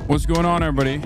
What's going on, everybody?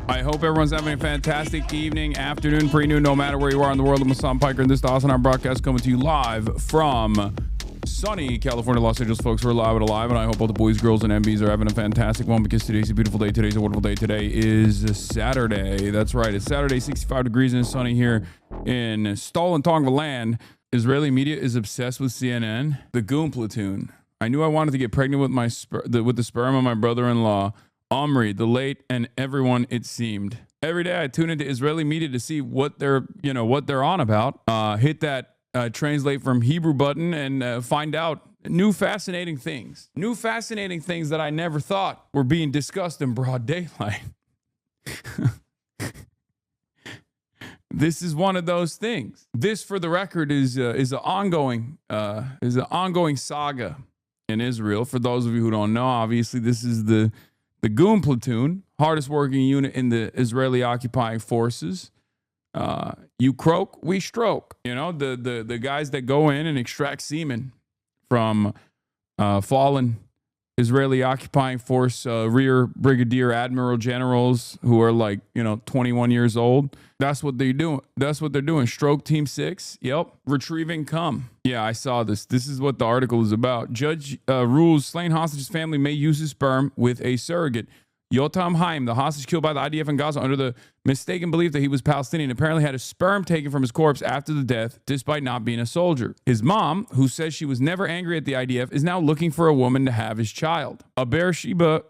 I hope everyone's having a fantastic evening, afternoon, pre-noon, no matter where you are in the world. I'm Hassan Piker, and this is the HASAN broadcast coming to you live from sunny California, Los Angeles. Folks, we're live and alive, and I hope all the boys, girls, and MBs are having a fantastic one, because today's a beautiful day. Today's a wonderful day. Today is Saturday. That's right. It's Saturday, 65 degrees and sunny here in Stolen Tonga land. Israeli media is obsessed with CNN. The GOON platoon. I knew I wanted to get pregnant with the sperm of my brother-in-law, Omri, the late, and everyone, it seemed. Every day I tune into Israeli media to see what they're on about. Hit that translate from Hebrew button and find out new fascinating things. New fascinating things that I never thought were being discussed in broad daylight. This is one of those things. This, for the record, is an ongoing saga in Israel. For those of you who don't know, obviously this is the GOON platoon, hardest working unit in the Israeli occupying forces. You croak, we stroke. You know, the guys that go in and extract semen from fallen Israeli occupying force rear brigadier admiral generals who are 21 years old. That's what they're doing. That's what they're doing. Stroke Team 6. Yep. Retrieving cum. Yeah, I saw this. This is what the article is about. Judge rules slain hostage's family may use his sperm with a surrogate. Yotam Haim, the hostage killed by the IDF in Gaza under the mistaken belief that he was Palestinian, apparently had a sperm taken from his corpse after the death, despite not being a soldier. His mom, who says she was never angry at the IDF, is now looking for a woman to have his child. A Beersheba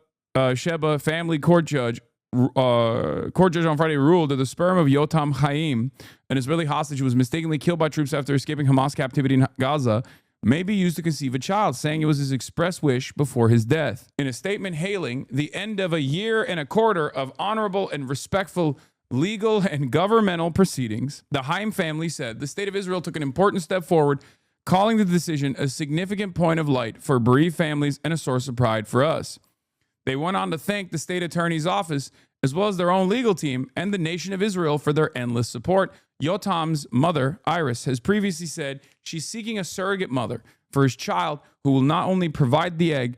Sheba family court judge on Friday ruled that the sperm of Yotam Haim, an Israeli hostage who was mistakenly killed by troops after escaping Hamas captivity in Gaza, may be used to conceive a child, saying it was his express wish before his death. In a statement hailing the end of a year and a quarter of honorable and respectful legal and governmental proceedings, the Haim family said the state of Israel took an important step forward, calling the decision a significant point of light for bereaved families and a source of pride for us. They went on to thank the state attorney's office, as well as their own legal team and the nation of Israel for their endless support. Yotam's mother, Iris, has previously said she's seeking a surrogate mother for his child who will not only provide the egg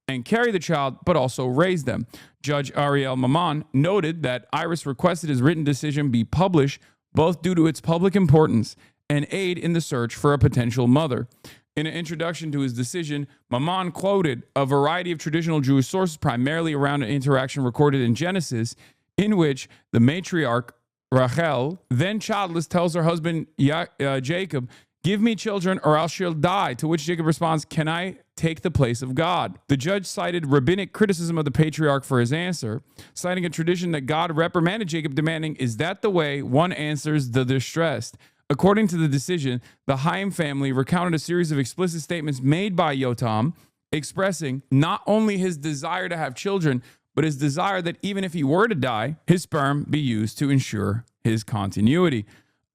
and carry the child, but also raise them. Judge Ariel Maman noted that Iris requested his written decision be published, both due to its public importance and aid in the search for a potential mother. In an introduction to his decision, Maman quoted a variety of traditional Jewish sources, primarily around an interaction recorded in Genesis, in which the matriarch Rachel, then childless, tells her husband Jacob, "Give me children or else she'll die," to which Jacob responds, "Can I take the place of God?" The judge cited rabbinic criticism of the patriarch for his answer, citing a tradition that God reprimanded Jacob, demanding, "Is that the way one answers the distressed?" According to the decision, the Haim family recounted a series of explicit statements made by Yotam, expressing not only his desire to have children, but his desire that even if he were to die, his sperm be used to ensure his continuity.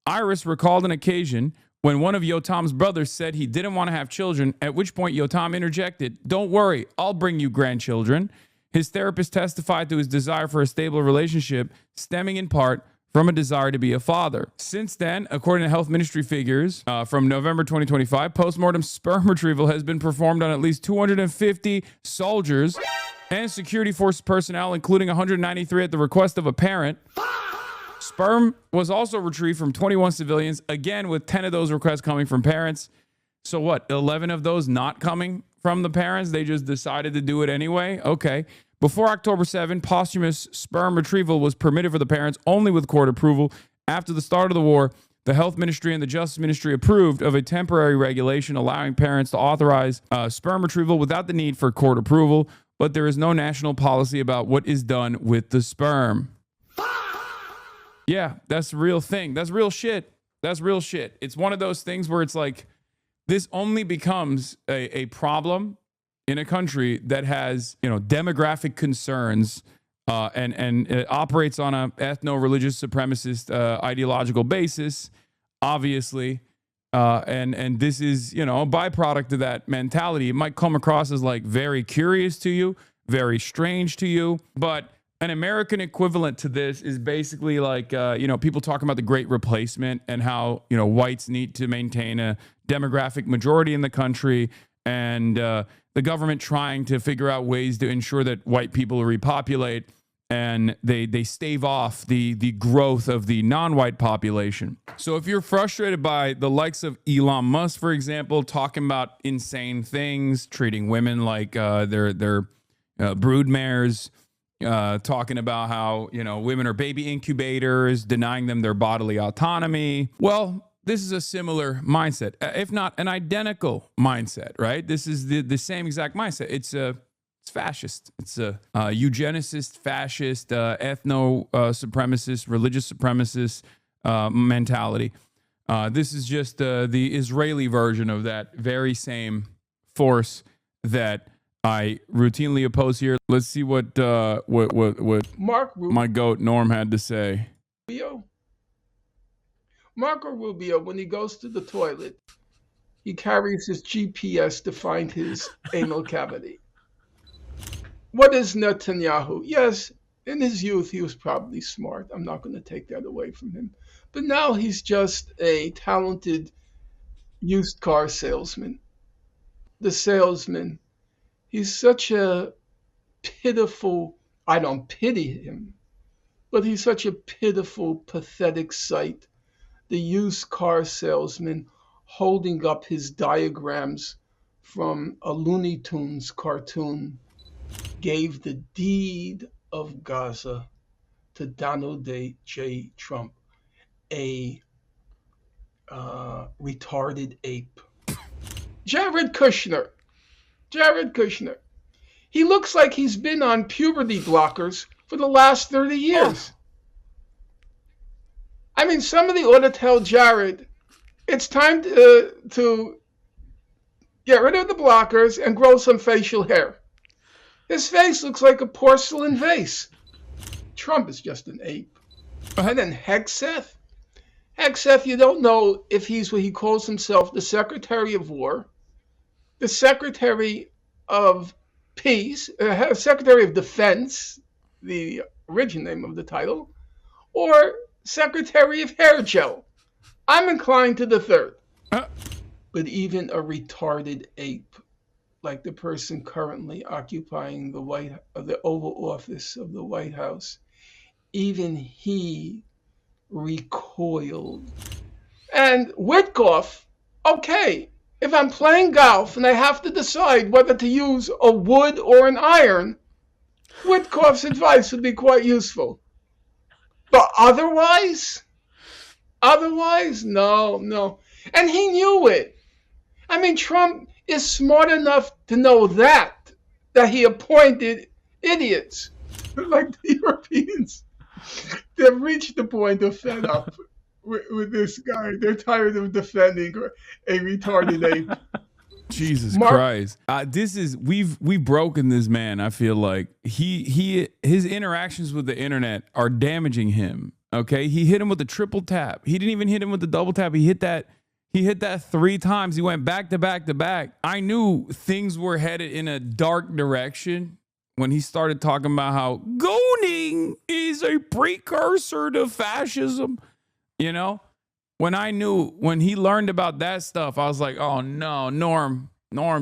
Iris recalled an occasion when one of Yotam's brothers said he didn't want to have children, at which point Yotam interjected, "Don't worry, I'll bring you grandchildren." His therapist testified to his desire for a stable relationship, stemming in part from a desire to be a father. Since then, according to health ministry figures from November 2025, postmortem sperm retrieval has been performed on at least 250 soldiers and security force personnel, including 193 at the request of a parent. Sperm was also retrieved from 21 civilians, again with 10 of those requests coming from parents. So what, 11 of those not coming from the parents? They just decided to do it anyway? Okay. Before October 7, posthumous sperm retrieval was permitted for the parents only with court approval. After the start of the war, the Health Ministry and the Justice Ministry approved of a temporary regulation allowing parents to authorize sperm retrieval without the need for court approval, but there is no national policy about what is done with the sperm. Yeah, that's a real thing. That's real shit. That's real shit. It's one of those things where it's like, this only becomes a problem in a country that has, demographic concerns and it operates on a ethno-religious supremacist ideological basis, obviously. And this is, a byproduct of that mentality. It might come across as like very curious to you, very strange to you, but An American equivalent to this is basically like, you know, people talking about the great replacement and how, you know, whites need to maintain a demographic majority in the country, and the government trying to figure out ways to ensure that white people repopulate, and they stave off the growth of the non-white population. So if you're frustrated by the likes of Elon Musk, for example, talking about insane things, treating women like they're broodmares, talking about how, you know, women are baby incubators, denying them their bodily autonomy, well, this is a similar mindset, if not an identical mindset, right? This is the same exact mindset. It's fascist. It's a eugenicist, fascist, ethno-supremacist, religious supremacist mentality. This is just the Israeli version of that very same force that I routinely oppose here. Let's see what my goat Norm had to say. Marco Rubio, when he goes to the toilet, he carries his GPS to find his anal cavity. What is Netanyahu? Yes, in his youth, he was probably smart. I'm not going to take that away from him. But now he's just a talented used car salesman. The salesman. He's such a pitiful, I don't pity him, but he's such a pitiful, pathetic sight. The used car salesman holding up his diagrams from a Looney Tunes cartoon gave the deed of Gaza to Donald J. Trump, a retarded ape. Jared Kushner. He looks like he's been on puberty blockers for the last 30 years. Oh. I mean, somebody ought to tell Jared, it's time to get rid of the blockers and grow some facial hair. His face looks like a porcelain vase. Trump is just an ape. And then Hegseth, you don't know if he's what he calls himself, the Secretary of War, the Secretary of Peace, Secretary of Defense, the original name of the title, or Secretary of Hair Gel. I'm inclined to the third. But even a retarded ape, like the person currently occupying the Oval Office of the White House, even he recoiled. And Witkoff, okay, if I'm playing golf and I have to decide whether to use a wood or an iron, Witkoff's advice would be quite useful. But otherwise, no. And he knew it. I mean, Trump is smart enough to know that he appointed idiots. Like the Europeans, they've reached the point of fed up with this guy. They're tired of defending a retarded ape. Jesus Christ. We've broken this man. I feel like his interactions with the internet are damaging him. Okay. He hit him with the triple tap. He didn't even hit him with the double tap. He hit that 3 times. He went back to back to back. I knew things were headed in a dark direction when he started talking about how gooning is a precursor to fascism. You know? When he learned about that stuff, I was like, oh no, Norm,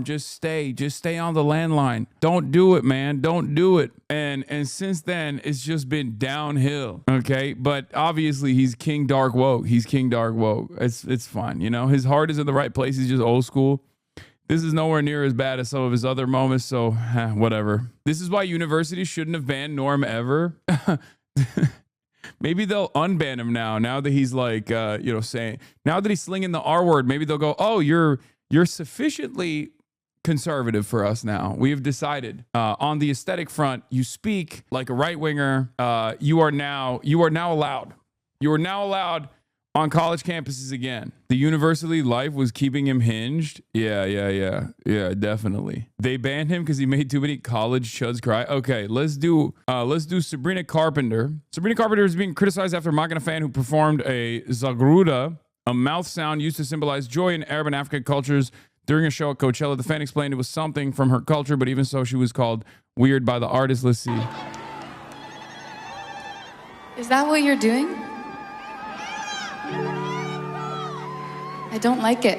just stay on the landline. Don't do it, man. Don't do it. And since then, it's just been downhill. Okay. But obviously he's King Dark Woke. It's fine. You know, his heart is in the right place. He's just old school. This is nowhere near as bad as some of his other moments. So whatever. This is why universities shouldn't have banned Norm ever. Maybe they'll unban him now that he's like, saying, now that he's slinging the R word, maybe they'll go, oh, you're sufficiently conservative for us now. We have decided on the aesthetic front, you speak like a right winger. You are now allowed. You are now allowed on college campuses again. The university life was keeping him hinged. Yeah, definitely. They banned him because he made too many college chuds cry. Okay, let's do Sabrina Carpenter. Sabrina Carpenter is being criticized after mocking a fan who performed a zagruda, a mouth sound used to symbolize joy in Arab and African cultures, during a show at Coachella. The fan explained it was something from her culture, but even so, she was called weird by the artist. Let's see. Is that what you're doing? I don't like it.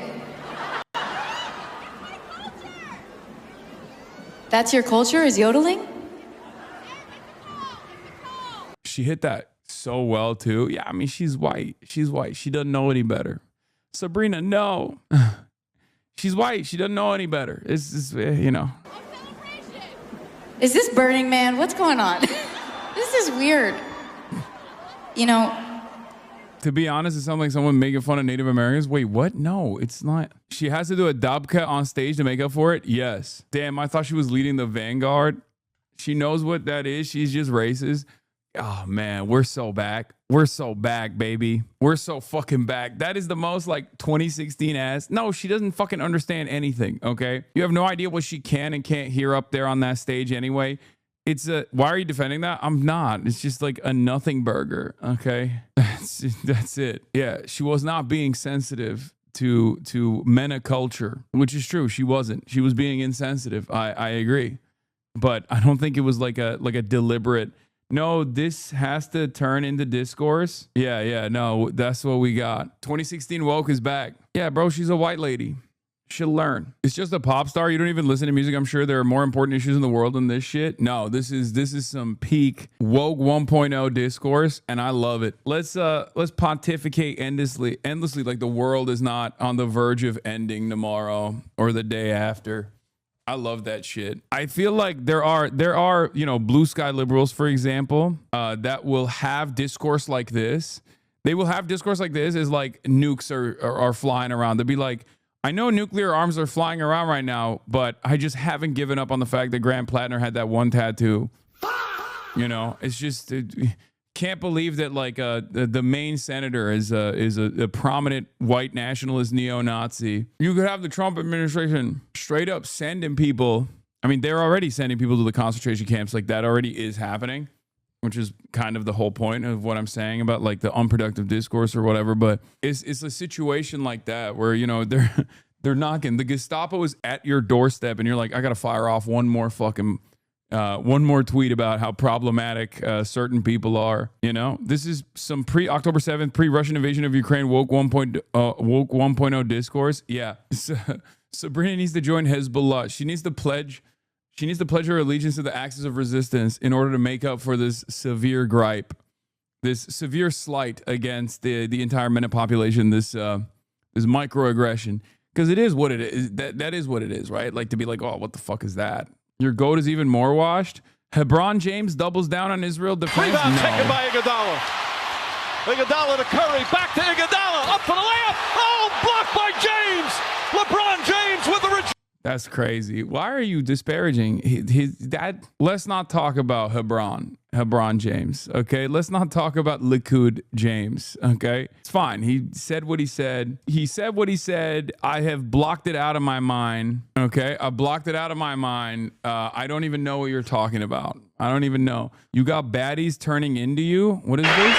That's your culture, is yodeling? She hit that so well too. Yeah, I mean, she's white. She's white. She doesn't know any better. Sabrina, no. She's white. She doesn't know any better. It's you know. Is this Burning Man? What's going on? This is weird. You know, To be honest, it sounds like someone making fun of Native Americans. Wait, what? No, it's not. She has to do a dabka on stage to make up for it? Yes. Damn, I thought she was leading the vanguard. She knows what that is. She's just racist. Oh, man, we're so back. We're so back, baby. We're so fucking back. That is the most like 2016 ass. No, she doesn't fucking understand anything, okay? You have no idea what she can and can't hear up there on that stage anyway. It's a, why are you defending that? I'm not. It's just like a nothing burger, okay? That's it. Yeah, she was not being sensitive to mena culture, which is true. She wasn't. She was being insensitive. I agree. But I don't think it was like a deliberate, no, this has to turn into discourse. Yeah, no, that's what we got. 2016 woke is back. Yeah, bro, she's a white lady. She'll learn. It's just a pop star. You don't even listen to music. I'm sure there are more important issues in the world than this shit. No, this is some peak woke 1.0 discourse, and I love it. Let's pontificate endlessly like the world is not on the verge of ending tomorrow or the day after. I love that shit. I feel like there are, you know, blue sky liberals, for example, that will have discourse like this. They will have discourse like this as like nukes are flying around. They'll be like, I know nuclear arms are flying around right now, but I just haven't given up on the fact that Grant Plattner had that one tattoo. You know, it's just can't believe that like the Maine senator is a prominent white nationalist neo-Nazi. You could have the Trump administration straight up sending people. I mean, they're already sending people to the concentration camps. Like that already is happening, which is kind of the whole point of what I'm saying about like the unproductive discourse or whatever. But it's a situation like that where, you know, they're knocking. The Gestapo is at your doorstep and you're like, I got to fire off one more tweet about how problematic certain people are. You know, this is some October 7th, pre-Russian invasion of Ukraine woke 1.0 discourse. Yeah. Sabrina needs to join Hezbollah. She needs to pledge her allegiance to the axis of resistance in order to make up for this severe gripe, this severe slight against the entire MENA population, this microaggression. Because it is what it is. That is what it is, right? Like to be like, oh, what the fuck is that? Your goat is even more washed. HEBRON James doubles down on Israel defense. Rebound No. taken by Iguodala. Iguodala to Curry, back to Iguodala, up for the layup. Oh, blocked by James. LeBron James with the That's crazy. Why are you disparaging his dad? Let's not talk about Hebron James, okay? Let's not talk about Likud James, okay? It's fine. He said what he said. He said what he said. I have blocked it out of my mind, okay? I blocked it out of my mind. I don't even know what you're talking about. I don't even know. You got baddies turning into you? What is this?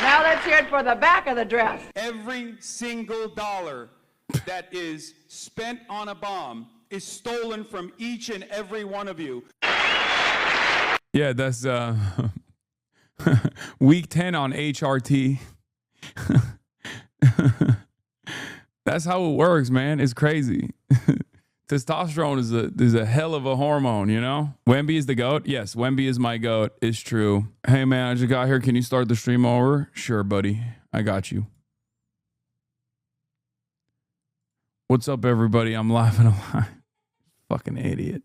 Now let's hear it for the back of the dress. Every single dollar that is spent on a bomb is stolen from each and every one of you. Yeah, that's week 10 on HRT. That's how it works, man. It's crazy. Testosterone is a hell of a hormone, you know? Wemby is the GOAT? Yes, Wemby is my GOAT. It's true. Hey, man, I just got here. Can you start the stream over? Sure, buddy. I got you. What's up, everybody? I'm laughing a lot. Fucking idiot.